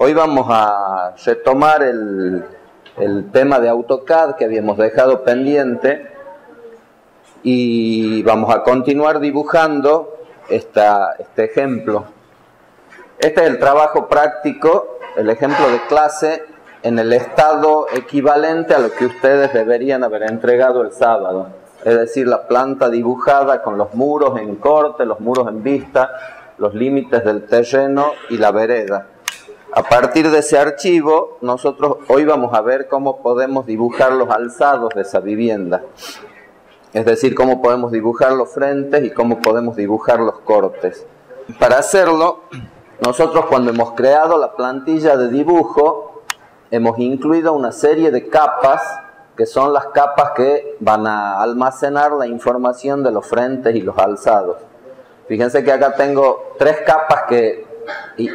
Hoy vamos a retomar el tema de AutoCAD que habíamos dejado pendiente y vamos a continuar dibujando este ejemplo. Este es el trabajo práctico, el ejemplo de clase en el estado equivalente a lo que ustedes deberían haber entregado el sábado. Es decir, la planta dibujada con los muros en corte, los muros en vista, los límites del terreno y la vereda. A partir de ese archivo, nosotros hoy vamos a ver cómo podemos dibujar los alzados de esa vivienda. Es decir, cómo podemos dibujar los frentes y cómo podemos dibujar los cortes. Para hacerlo, nosotros cuando hemos creado la plantilla de dibujo, hemos incluido una serie de capas, que son las capas que van a almacenar la información de los frentes y los alzados. Fíjense que acá tengo 3 capas que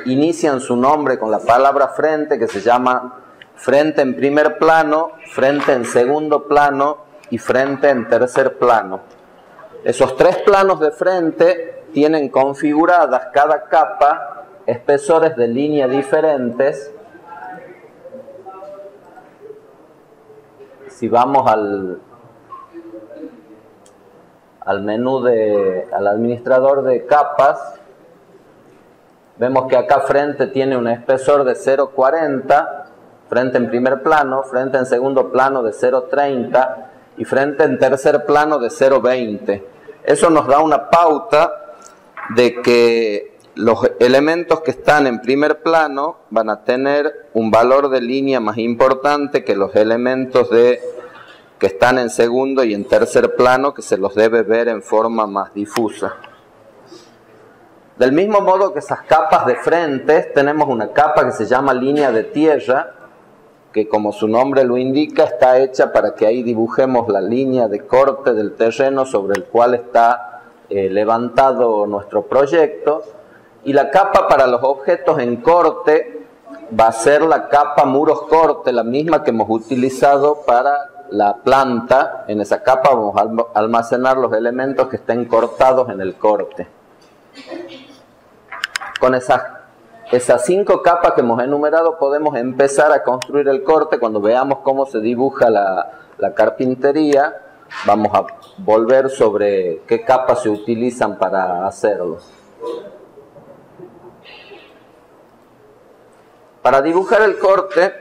inician su nombre con la palabra frente, que se llama frente en primer plano, frente en segundo plano y frente en tercer plano. Esos 3 planos de frente tienen configuradas cada capa espesores de línea diferentes. Si vamos al menú al administrador de capas, vemos que acá frente tiene un espesor de 0,40, frente en primer plano, frente en segundo plano de 0,30 y frente en tercer plano de 0,20. Eso nos da una pauta de que los elementos que están en primer plano van a tener un valor de línea más importante que los elementos que están en segundo y en tercer plano, que se los debe ver en forma más difusa. Del mismo modo que esas capas de frentes, tenemos una capa que se llama línea de tierra, que como su nombre lo indica, está hecha para que ahí dibujemos la línea de corte del terreno sobre el cual está levantado nuestro proyecto. Y la capa para los objetos en corte va a ser la capa muros corte, la misma que hemos utilizado para la planta. En esa capa vamos a almacenar los elementos que estén cortados en el corte. Con esas 5 capas que hemos enumerado podemos empezar a construir el corte. Cuando veamos cómo se dibuja la carpintería, vamos a volver sobre qué capas se utilizan para hacerlo. Para dibujar el corte,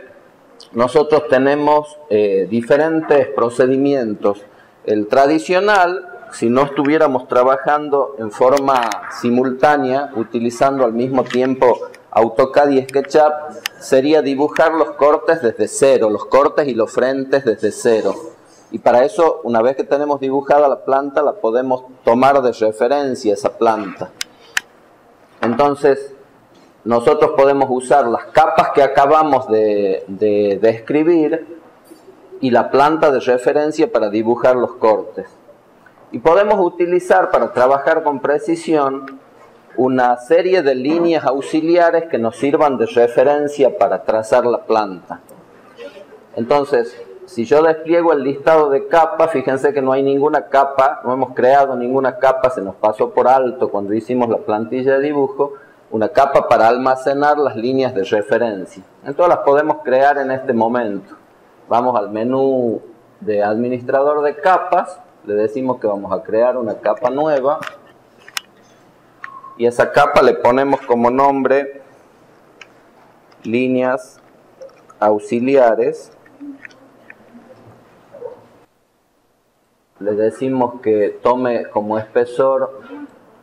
nosotros tenemos diferentes procedimientos. El tradicional, si no estuviéramos trabajando en forma simultánea, utilizando al mismo tiempo AutoCAD y SketchUp, sería dibujar los cortes desde cero, los cortes y los frentes desde cero. Y para eso, una vez que tenemos dibujada la planta, la podemos tomar de referencia esa planta. Entonces, nosotros podemos usar las capas que acabamos de describir y la planta de referencia para dibujar los cortes. Y podemos utilizar para trabajar con precisión una serie de líneas auxiliares que nos sirvan de referencia para trazar la planta. Entonces, si yo despliego el listado de capas, fíjense que no hay ninguna capa, no hemos creado ninguna capa, se nos pasó por alto cuando hicimos la plantilla de dibujo, una capa para almacenar las líneas de referencia. Entonces las podemos crear en este momento. Vamos al menú de administrador de capas, le decimos que vamos a crear una capa nueva y a esa capa le ponemos como nombre líneas auxiliares. Le decimos que tome como espesor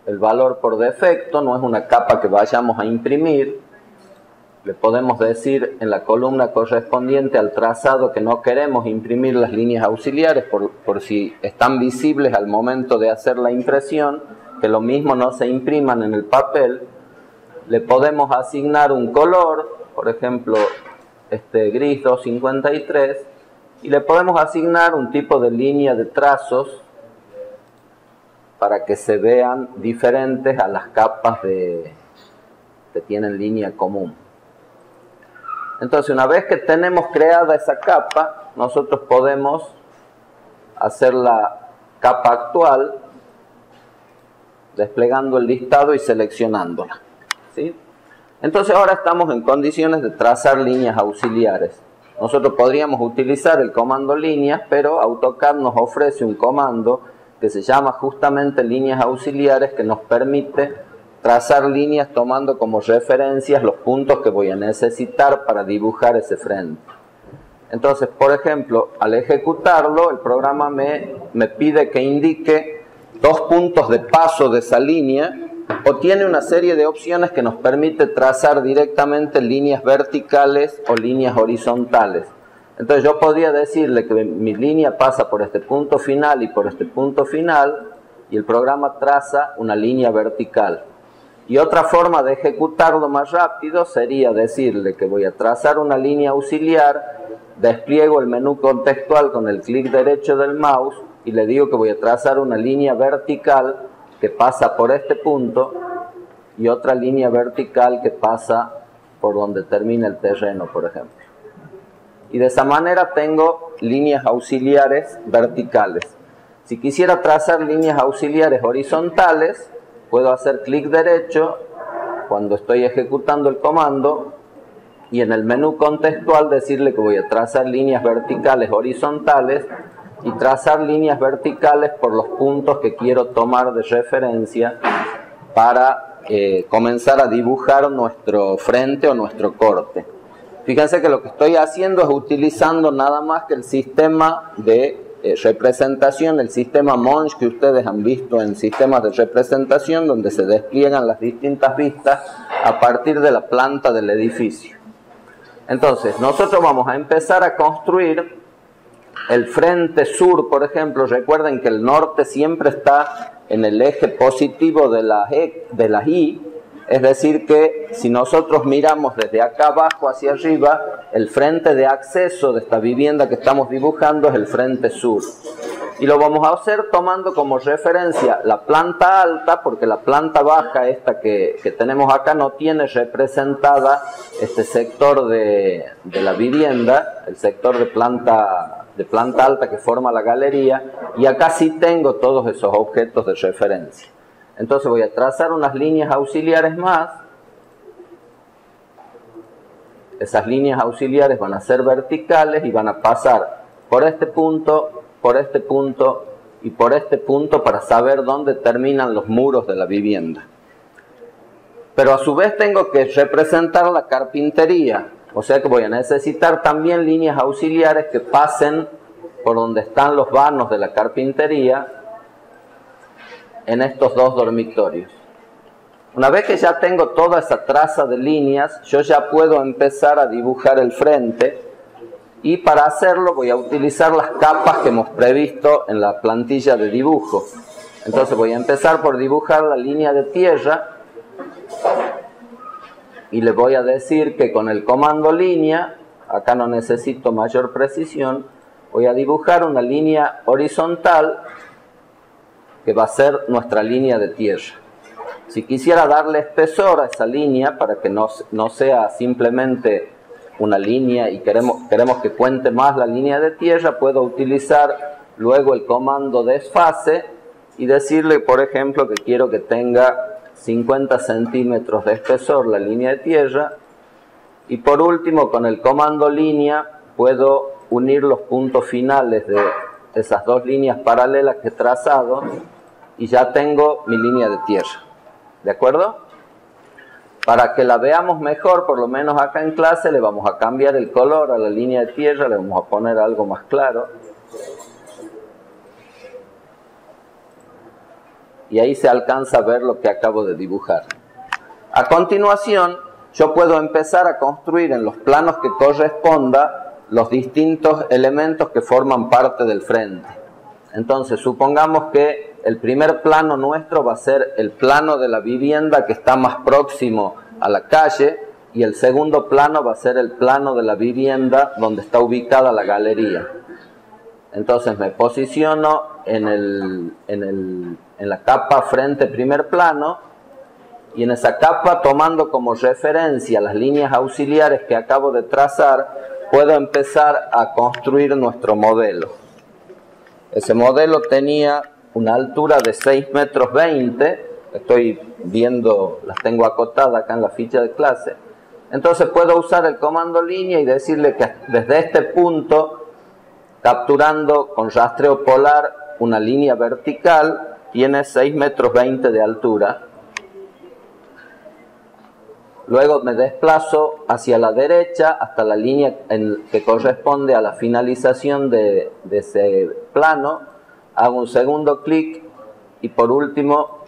el valor por defecto, no es una capa que vayamos a imprimir. Le podemos decir en la columna correspondiente al trazado que no queremos imprimir las líneas auxiliares por si están visibles al momento de hacer la impresión, que lo mismo no se impriman en el papel. Le podemos asignar un color, por ejemplo, gris 253, y le podemos asignar un tipo de línea de trazos para que se vean diferentes a las capas que tienen línea común. Entonces, una vez que tenemos creada esa capa, nosotros podemos hacer la capa actual desplegando el listado y seleccionándola, ¿sí? Entonces ahora estamos en condiciones de trazar líneas auxiliares. Nosotros podríamos utilizar el comando líneas, pero AutoCAD nos ofrece un comando que se llama justamente líneas auxiliares, que nos permite trazar líneas tomando como referencias los puntos que voy a necesitar para dibujar ese frente. Entonces, por ejemplo, al ejecutarlo, el programa me pide que indique 2 puntos de paso de esa línea, o tiene una serie de opciones que nos permite trazar directamente líneas verticales o líneas horizontales. Entonces yo podría decirle que mi línea pasa por este punto final y por este punto final, y el programa traza una línea vertical. Y otra forma de ejecutarlo más rápido sería decirle que voy a trazar una línea auxiliar, despliego el menú contextual con el clic derecho del mouse y le digo que voy a trazar una línea vertical que pasa por este punto y otra línea vertical que pasa por donde termina el terreno, por ejemplo. Y de esa manera tengo líneas auxiliares verticales. Si quisiera trazar líneas auxiliares horizontales, puedo hacer clic derecho cuando estoy ejecutando el comando y en el menú contextual decirle que voy a trazar líneas verticales horizontales y trazar líneas verticales por los puntos que quiero tomar de referencia para comenzar a dibujar nuestro frente o nuestro corte. Fíjense que lo que estoy haciendo es utilizando nada más que el sistema de representación, el sistema Monge que ustedes han visto en sistemas de representación, donde se despliegan las distintas vistas a partir de la planta del edificio. Entonces, nosotros vamos a empezar a construir el frente sur, por ejemplo. Recuerden que el norte siempre está en el eje positivo de la Y, es decir que si nosotros miramos desde acá abajo hacia arriba, el frente de acceso de esta vivienda que estamos dibujando es el frente sur. Y lo vamos a hacer tomando como referencia la planta alta, porque la planta baja, esta que tenemos acá, no tiene representada este sector de la vivienda, el sector de planta alta que forma la galería, y acá sí tengo todos esos objetos de referencia. Entonces voy a trazar unas líneas auxiliares más. Esas líneas auxiliares van a ser verticales y van a pasar por este punto y por este punto para saber dónde terminan los muros de la vivienda. Pero a su vez tengo que representar la carpintería, o sea que voy a necesitar también líneas auxiliares que pasen por donde están los vanos de la carpintería en estos 2 dormitorios. Una vez que ya tengo toda esa traza de líneas, yo ya puedo empezar a dibujar el frente, y para hacerlo voy a utilizar las capas que hemos previsto en la plantilla de dibujo. Entonces voy a empezar por dibujar la línea de tierra y le voy a decir que con el comando línea, acá no necesito mayor precisión, voy a dibujar una línea horizontal que va a ser nuestra línea de tierra. Si quisiera darle espesor a esa línea para que no sea simplemente una línea y queremos que cuente más la línea de tierra, puedo utilizar luego el comando desfase y decirle, por ejemplo, que quiero que tenga 50 centímetros de espesor la línea de tierra. Y por último, con el comando línea puedo unir los puntos finales de esas 2 líneas paralelas que he trazado y ya tengo mi línea de tierra. ¿De acuerdo? Para que la veamos mejor, por lo menos acá en clase, le vamos a cambiar el color a la línea de tierra, le vamos a poner algo más claro. Y ahí se alcanza a ver lo que acabo de dibujar. A continuación, yo puedo empezar a construir en los planos que corresponda los distintos elementos que forman parte del frente. Entonces, supongamos que el primer plano nuestro va a ser el plano de la vivienda que está más próximo a la calle, y el segundo plano va a ser el plano de la vivienda donde está ubicada la galería. Entonces me posiciono en la capa frente primer plano, y en esa capa, tomando como referencia las líneas auxiliares que acabo de trazar, puedo empezar a construir nuestro modelo. Ese modelo tenía una altura de 6,20 m, estoy viendo, las tengo acotadas acá en la ficha de clase. Entonces puedo usar el comando línea y decirle que desde este punto, capturando con rastreo polar una línea vertical, tiene 6,20 metros de altura. Luego me desplazo hacia la derecha hasta la línea que corresponde a la finalización de ese plano. Hago un segundo clic y por último,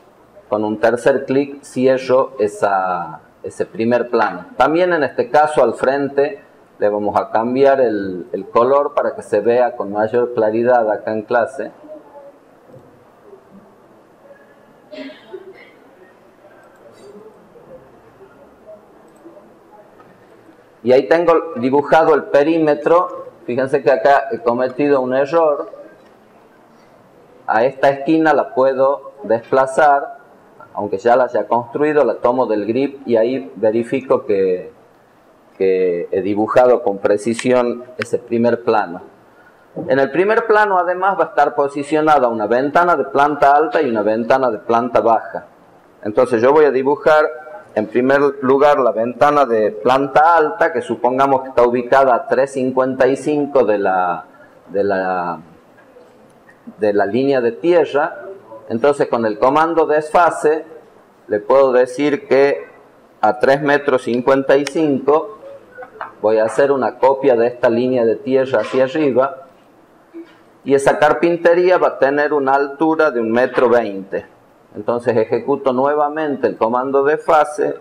con un tercer clic, cierro ese primer plano. También en este caso al frente le vamos a cambiar el color para que se vea con mayor claridad acá en clase. Y ahí tengo dibujado el perímetro. Fíjense que acá he cometido un error. A esta esquina la puedo desplazar, aunque ya la haya construido, la tomo del grip y ahí verifico que he dibujado con precisión ese primer plano. En el primer plano además va a estar posicionada una ventana de planta alta y una ventana de planta baja. Entonces yo voy a dibujar en primer lugar la ventana de planta alta, que supongamos que está ubicada a 3,55 de la línea de tierra. Entonces con el comando desfase le puedo decir que a 3,55 metros voy a hacer una copia de esta línea de tierra hacia arriba y esa carpintería va a tener una altura de 1,20 metros. Entonces ejecuto nuevamente el comando de fase,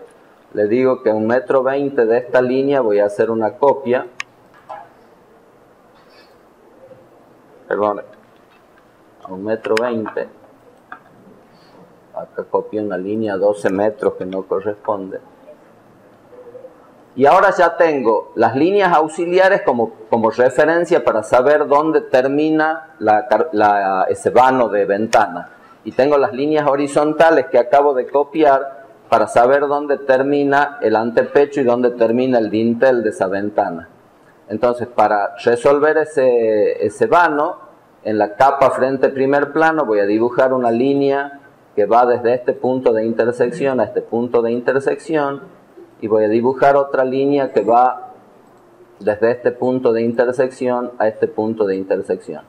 le digo que a 1,20 metros de esta línea voy a hacer una copia. Perdón, a 1,20 metros. Acá copié una línea a 12 metros que no corresponde. Y ahora ya tengo las líneas auxiliares como referencia para saber dónde termina ese vano de ventana. Y tengo las líneas horizontales que acabo de copiar para saber dónde termina el antepecho y dónde termina el dintel de esa ventana. Entonces, para resolver ese vano, en la capa frente primer plano voy a dibujar una línea que va desde este punto de intersección a este punto de intersección y voy a dibujar otra línea que va desde este punto de intersección a este punto de intersección.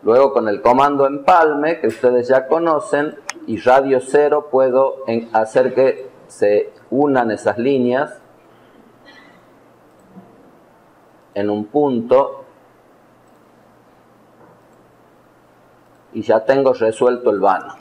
Luego con el comando empalme, que ustedes ya conocen, y radio 0 puedo hacer que se unan esas líneas en un punto y ya tengo resuelto el vano.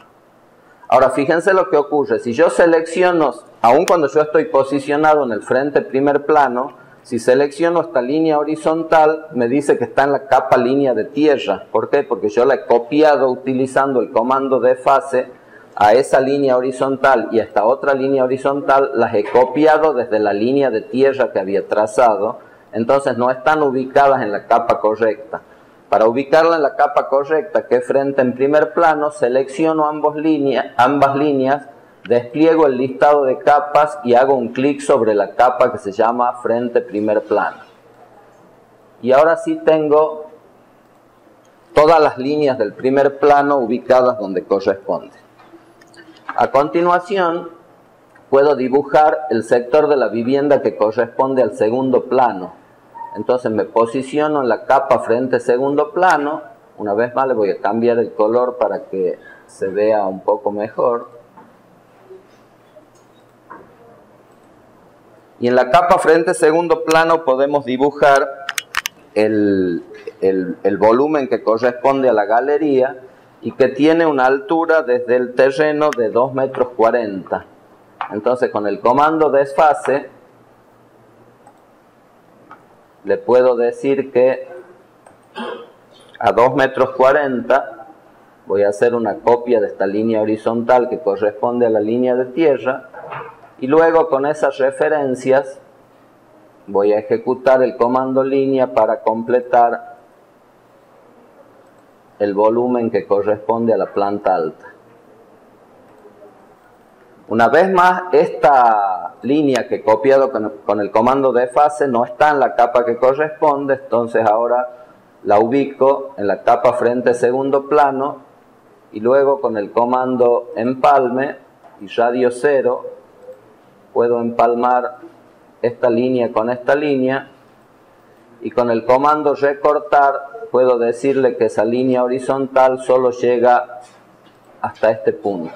Ahora fíjense lo que ocurre, si yo selecciono, aun cuando yo estoy posicionado en el frente primer plano, si selecciono esta línea horizontal, me dice que está en la capa línea de tierra. ¿Por qué? Porque yo la he copiado utilizando el comando de fase a esa línea horizontal y a esta otra línea horizontal, las he copiado desde la línea de tierra que había trazado, entonces no están ubicadas en la capa correcta. Para ubicarla en la capa correcta, que es frente en primer plano, selecciono ambas líneas, despliego el listado de capas y hago un clic sobre la capa que se llama frente primer plano. Y ahora sí tengo todas las líneas del primer plano ubicadas donde corresponde. A continuación, puedo dibujar el sector de la vivienda que corresponde al segundo plano. Entonces me posiciono en la capa frente segundo plano. Una vez más le voy a cambiar el color para que se vea un poco mejor. Y en la capa frente segundo plano podemos dibujar el volumen que corresponde a la galería y que tiene una altura desde el terreno de 2,40 metros. Entonces con el comando desfase le puedo decir que a 2,40 metros voy a hacer una copia de esta línea horizontal que corresponde a la línea de tierra. Y luego con esas referencias voy a ejecutar el comando línea para completar el volumen que corresponde a la planta alta. Una vez más, esta línea que he copiado con el comando de fase no está en la capa que corresponde, entonces ahora la ubico en la capa frente segundo plano y luego con el comando empalme y radio 0, puedo empalmar esta línea con esta línea, y con el comando recortar puedo decirle que esa línea horizontal solo llega hasta este punto.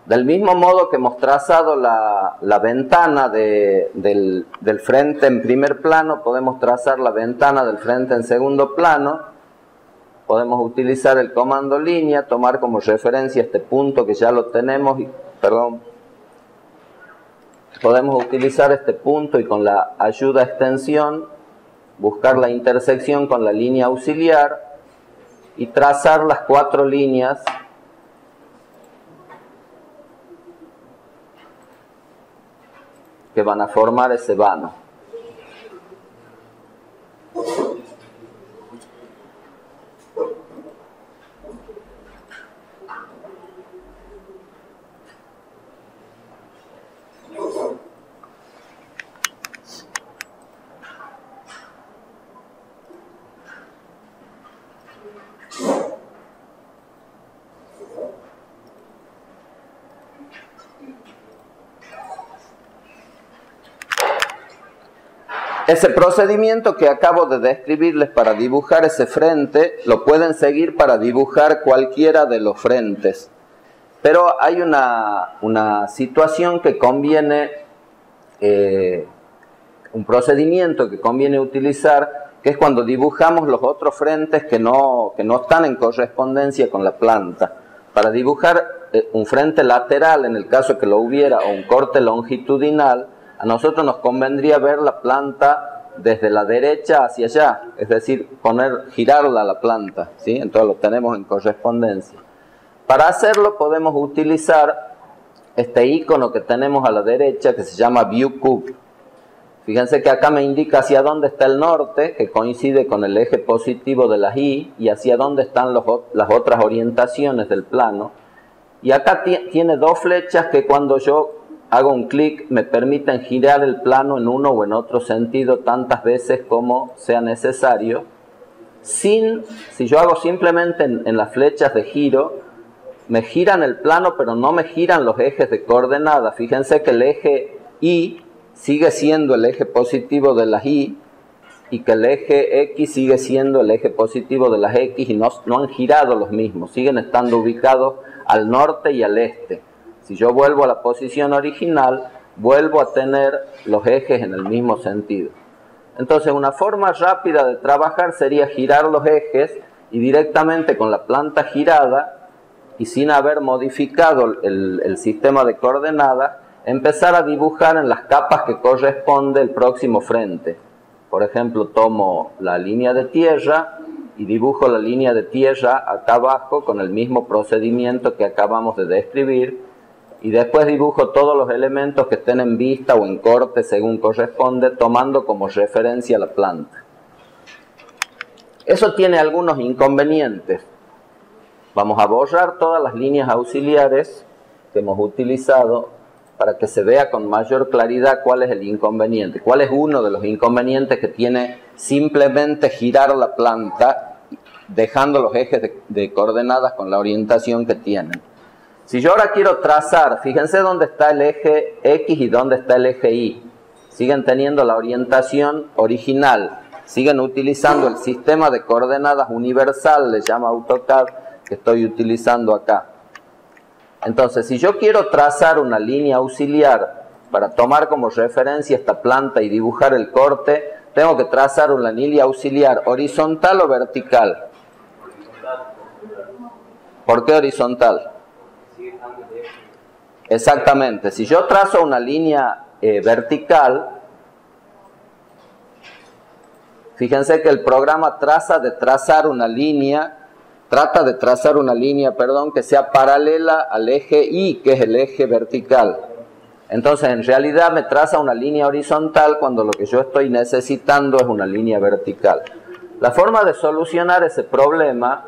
Del mismo modo que hemos trazado la ventana del frente en primer plano, podemos trazar la ventana del frente en segundo plano. Podemos utilizar el comando línea, tomar como referencia este punto que ya lo tenemos, podemos utilizar este punto y con la ayuda extensión buscar la intersección con la línea auxiliar y trazar las 4 líneas que van a formar ese vano. Ese procedimiento que acabo de describirles para dibujar ese frente, lo pueden seguir para dibujar cualquiera de los frentes. Pero hay una situación que conviene, un procedimiento que conviene utilizar, que es cuando dibujamos los otros frentes que no están en correspondencia con la planta. Para dibujar un frente lateral, en el caso que lo hubiera, o un corte longitudinal, a nosotros nos convendría ver la planta desde la derecha hacia allá, es decir, girarla a la planta, ¿sí? Entonces lo tenemos en correspondencia. Para hacerlo podemos utilizar este icono que tenemos a la derecha que se llama View Cube. Fíjense que acá me indica hacia dónde está el norte, que coincide con el eje positivo de las Y, y hacia dónde están las otras orientaciones del plano. Y acá tiene 2 flechas que cuando yo hago un clic me permiten girar el plano en uno o en otro sentido tantas veces como sea necesario. Si yo hago simplemente en las flechas de giro, me giran el plano pero no me giran los ejes de coordenadas. Fíjense que el eje Y sigue siendo el eje positivo de las Y y que el eje X sigue siendo el eje positivo de las X, y no han girado los mismos, siguen estando ubicados al norte y al este. Si yo vuelvo a la posición original, vuelvo a tener los ejes en el mismo sentido. Entonces, una forma rápida de trabajar sería girar los ejes y directamente con la planta girada y sin haber modificado el sistema de coordenadas, empezar a dibujar en las capas que corresponde el próximo frente. Por ejemplo, tomo la línea de tierra y dibujo la línea de tierra acá abajo con el mismo procedimiento que acabamos de describir. Y después dibujo todos los elementos que estén en vista o en corte según corresponde, tomando como referencia la planta. Eso tiene algunos inconvenientes. Vamos a borrar todas las líneas auxiliares que hemos utilizado para que se vea con mayor claridad cuál es el inconveniente. Cuál es uno de los inconvenientes que tiene simplemente girar la planta dejando los ejes de coordenadas con la orientación que tienen. Si yo ahora quiero trazar, fíjense dónde está el eje X y dónde está el eje Y. Siguen teniendo la orientación original. Siguen utilizando el sistema de coordenadas universal, le llama AutoCAD, que estoy utilizando acá. Entonces, si yo quiero trazar una línea auxiliar para tomar como referencia esta planta y dibujar el corte, tengo que trazar una línea auxiliar horizontal o vertical. ¿Por qué horizontal? Exactamente, si yo trazo una línea vertical, fíjense que el programa trata de trazar una línea que sea paralela al eje Y, que es el eje vertical. Entonces, en realidad me traza una línea horizontal cuando lo que yo estoy necesitando es una línea vertical. La forma de solucionar ese problema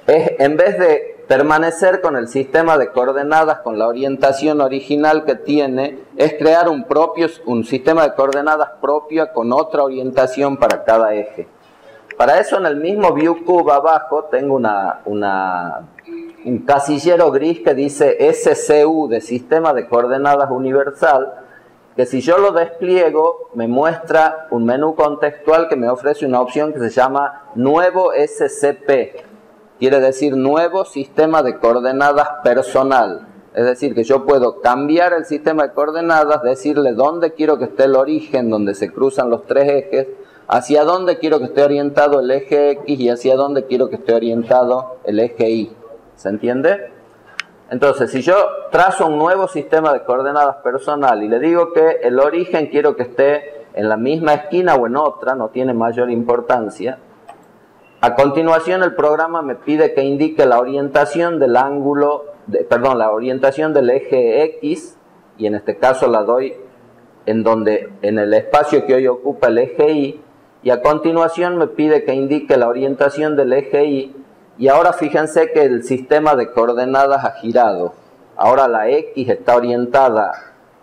es, en vez de permanecer con el sistema de coordenadas con la orientación original que tiene, es crear un sistema de coordenadas propio con otra orientación para cada eje. Para eso, en el mismo ViewCube abajo tengo un casillero gris que dice SCU, de Sistema de Coordenadas Universal, que si yo lo despliego me muestra un menú contextual que me ofrece una opción que se llama Nuevo SCP. Quiere decir Nuevo Sistema de Coordenadas Personal. Es decir, que yo puedo cambiar el sistema de coordenadas, decirle dónde quiero que esté el origen, donde se cruzan los tres ejes, hacia dónde quiero que esté orientado el eje X y hacia dónde quiero que esté orientado el eje Y. ¿Se entiende? Entonces, si yo trazo un nuevo sistema de coordenadas personal y le digo que el origen quiero que esté en la misma esquina o en otra, no tiene mayor importancia, a continuación el programa me pide que indique la orientación del la orientación del eje X, y en este caso la doy en el espacio que hoy ocupa el eje Y, y a continuación me pide que indique la orientación del eje Y. Y ahora fíjense que el sistema de coordenadas ha girado. Ahora la X está orientada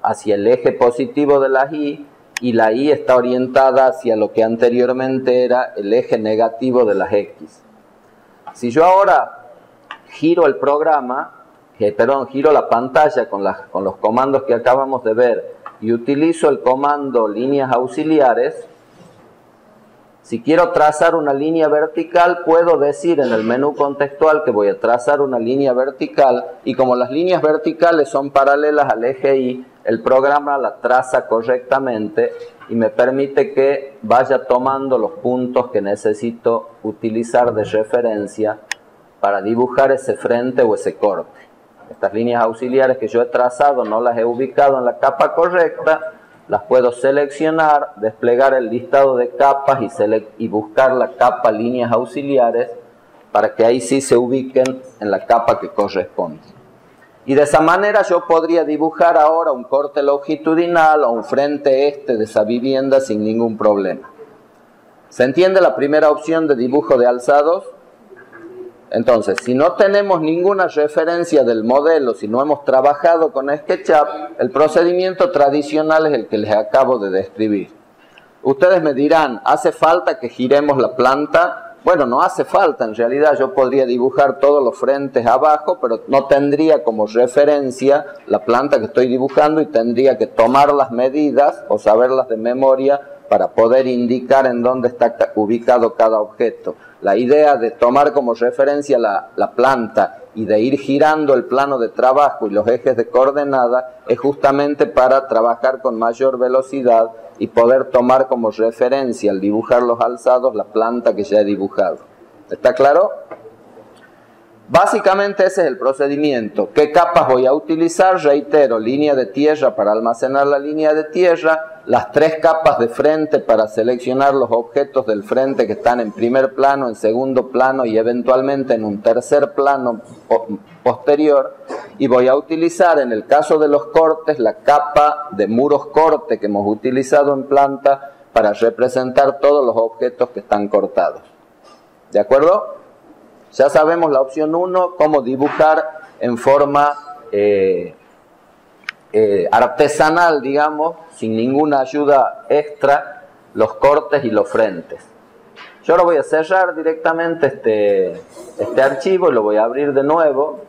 hacia el eje positivo de la Y y la Y está orientada hacia lo que anteriormente era el eje negativo de las X. Si yo ahora giro el programa, giro la pantalla con los comandos que acabamos de ver y utilizo el comando líneas auxiliares, si quiero trazar una línea vertical, puedo decir en el menú contextual que voy a trazar una línea vertical, y como las líneas verticales son paralelas al eje Y, el programa la traza correctamente y me permite que vaya tomando los puntos que necesito utilizar de referencia para dibujar ese frente o ese corte. Estas líneas auxiliares que yo he trazado no las he ubicado en la capa correcta, las puedo seleccionar, desplegar el listado de capas y buscar la capa líneas auxiliares para que ahí sí se ubiquen en la capa que corresponde. Y de esa manera yo podría dibujar ahora un corte longitudinal o un frente este de esa vivienda sin ningún problema. ¿Se entiende la primera opción de dibujo de alzados? Entonces, si no tenemos ninguna referencia del modelo, si no hemos trabajado con SketchUp, el procedimiento tradicional es el que les acabo de describir. Ustedes me dirán, ¿hace falta que giremos la planta? Bueno, no hace falta, en realidad yo podría dibujar todos los frentes abajo, pero no tendría como referencia la planta que estoy dibujando y tendría que tomar las medidas o saberlas de memoria para poder indicar en dónde está ubicado cada objeto. La idea de tomar como referencia la planta y de ir girando el plano de trabajo y los ejes de coordenada es justamente para trabajar con mayor velocidad y poder tomar como referencia al dibujar los alzados la planta que ya he dibujado. ¿Está claro? Básicamente ese es el procedimiento. ¿Qué capas voy a utilizar? Reitero, línea de tierra para almacenar la línea de tierra, las tres capas de frente para seleccionar los objetos del frente que están en primer plano, en segundo plano y eventualmente en un tercer plano posterior, y voy a utilizar en el caso de los cortes la capa de muros corte que hemos utilizado en planta para representar todos los objetos que están cortados. ¿De acuerdo? Ya sabemos la opción 1, cómo dibujar en forma artesanal, digamos, sin ninguna ayuda extra, los cortes y los frentes. Yo ahora voy a cerrar directamente este archivo y lo voy a abrir de nuevo.